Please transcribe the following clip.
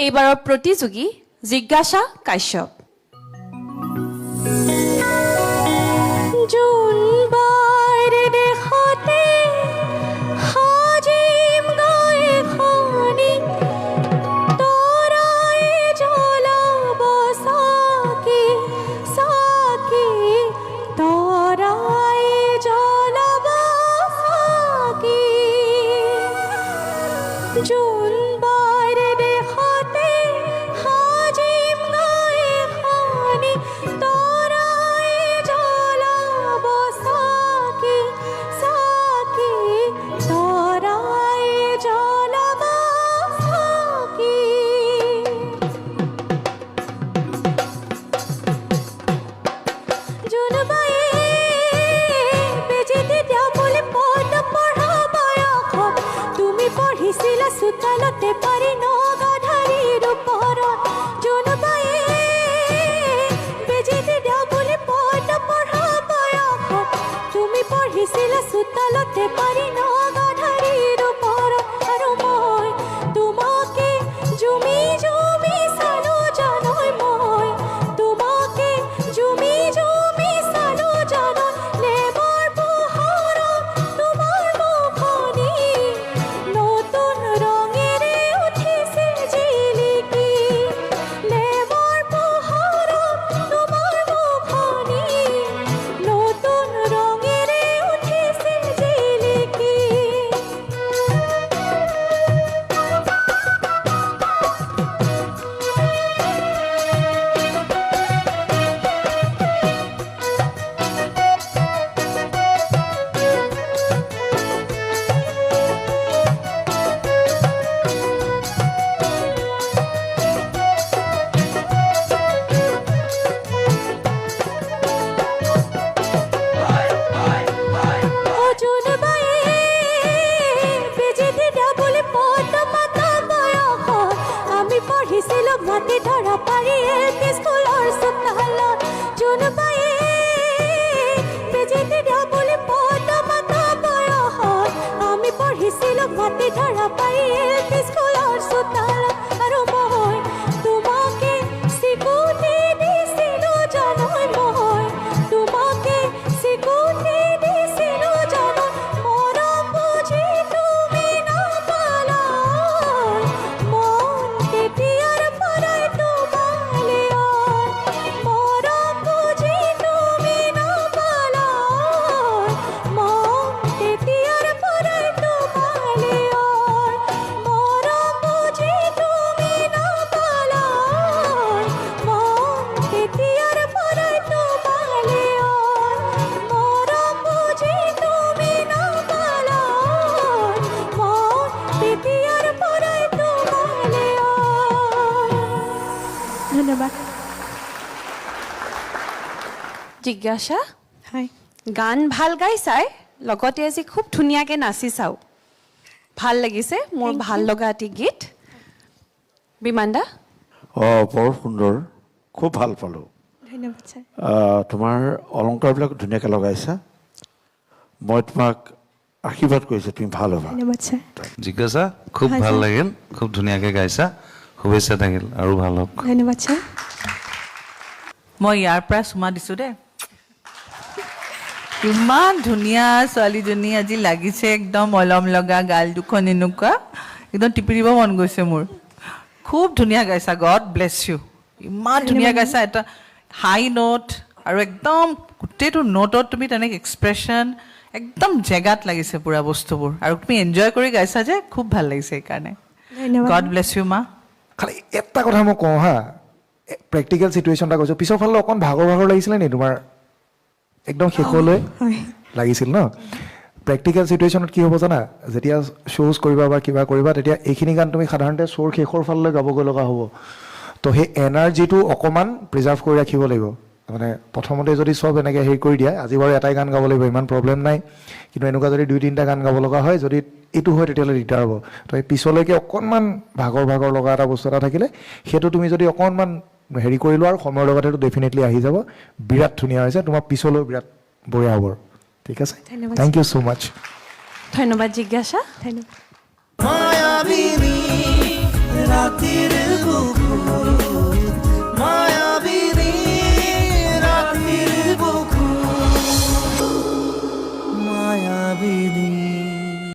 এইবাৰৰ প্ৰতিযোগী জিজ্ঞাসা কাশ্যপ। জোনবাৰ দেশতে সাজিম গৈ খনি তৰাই জ্বলাব চাকি চাকি তৰাই জ্বলাব চাকি জোনবাৰ দেশতে সাজিম গৈ খনি তৰাই জ্বলাব চাকি চাকি তৰাই জ্বলাব চাকি জোনবায়ে বেজি দিয়া বুলি পদ পঢ়া বয়সত তুমি পঢ়িছিলা চোতালতে পাৰি নগাধাৰীৰ ওপৰত জোনবায়ে বেজি দিয়া বুলি পদ পঢ়া বয়সত তুমি পঢ়িছিলা চোতালতে পাৰি নগাধাৰীৰ ওপৰত আৰু মই তোমাকে জুমি জুমি চালো জানৈ মই তোমাকে জুমি জুমি চালো জানৈ লেমৰ পোহৰত তোমাৰ মুখনি নতুন ৰঙেৰে উঠিছে জিলিকি লেমৰ পোহৰত তোমাৰ মুখনি নতুন ৰঙেৰে উঠিছে জিলিকি জোনবায়ে বেজি দিয়া বুলি পদ মাতা বয়সত আমি পঢ়িছিলো মাটি ধৰা পাৰি LP স্কুলৰ চোতালত জোনবায়ে বেজি দিয়া বুলি পদ মাতা বয়সত আমি পঢ়িছিলো মাটি ধৰা পাৰি LP স্কুলৰ চোতালত আৰু মই তোমাকে চিকুটি দিছিলো জানৈ মই তোমাকে চিকুটি দিছিলো জানৈ মৰম বুজি তুমি নাপালা মন তেতিয়াৰ পৰাই তোমালে মৰম বুজি তুমি নাপালা মন তেতিয়াৰ পৰাই তোমালে মৰম বুজি তুমি নাপালা মন তেতিয়াৰ পৰাই তোমালে মৰম বুজি তুমি নাপালা মন তেতিয়াৰ পৰাই তোমালে ধন্যবাদ জিজ্ঞাসা হয় গান ভাল গাইছাই লগতে আজি খুব ধুনীয়াকৈ নাচিছাও ভাল লাগিছে মোৰ ভাল লগা এটি গীত বিমানদা বৰ সুন্দৰ খুব ভাল পালোঁ ধন্যবাদ ছাৰ তোমাৰ অলংকাৰবিলাক ধুনীয়াকৈ লগাইছা মই তোমাক আশীৰ্বাদ কৰিছোঁ তুমি ভাল হ'বা ধন্যবাদ ছাৰ জিজ্ঞাসা খুব ভাল লাগিল খুব ধুনীয়াকৈ গাইছা শুভেচ্ছা থাকিল আৰু ভাল হওক ধন্যবাদ ছাৰ মই ইয়াৰ পৰা চুমা দিছোঁ দেই ইমান ধুনীয়া ছোৱালীজনী আজি লাগিছে একদম অলম লগা গাল দুখন এনেকুৱা একদম টিপি দিব মন গৈছে মোৰ খুব ধুনীয়া গাইছা গড ব্লেছ ইউ ইমান ধুনীয়া গাইছা এটা হাই নোট আৰু একদম গোটেইটো নোটত তুমি তেনেকৈ এক্সপ্ৰেশ্যন একদম জেগাত লাগিছে পুৰা বস্তুবোৰ আৰু তুমি এনজয় কৰি গাইছা যে খুব ভাল লাগিছে সেইকাৰণে ধন্যবাদ গড ব্লেছ ইউ মা খালি এটা কথা মই কওঁ হা প্ৰেক্টিকেল চিটুৱেশ্যন এটা কৈছোঁ পিছৰ ফালে অকণ ভাগৰ লাগিছিলে নি তোমাৰ একদম শেষলৈ হয় লাগিছিল ন প্ৰেক্টিকেল চিটুৱেশ্যনত কি হ'ব জানা যেতিয়া শ্ব'জ কৰিবা বা কিবা কৰিবা তেতিয়া এইখিনি গান তুমি সাধাৰণতে শ্ব'ৰ শেষৰ ফাললৈ গাবগৈ লগা হ'ব তো সেই এনাৰ্জিটো অকণমান প্ৰিজাৰ্ভ কৰি ৰাখিব লাগিব মানে প্ৰথমতে যদি চব এনেকৈ হেৰি কৰি দিয়া আজি বাৰু এটাই গান গাব লাগিব ইমান প্ৰব্লেম নাই কিন্তু এনেকুৱা যদি 2-3টা গান গাব লগা হয় যদি এইটো হয় তেতিয়াহ'লে দিগদাৰ হ'ব তো এই পিছলৈকে অকণমান ভাগৰ লগা এটা বস্তু এটা থাকিলে সেইটো তুমি যদি অকণমান হেৰি কৰিলো আৰু সময়ৰ লগতে ডেফিনেটলি আহি যাব বিৰাট ধুনীয়া হৈছে তোমাৰ পিছলৈ বিৰাট বঢ়িয়া হ'ব ঠিক আছে থ্যাংক ইউ সো মাচ ধন্যবাদ জিজ্ঞাসা ধন্যবাদ মায়াবিনী রাতের বুকুর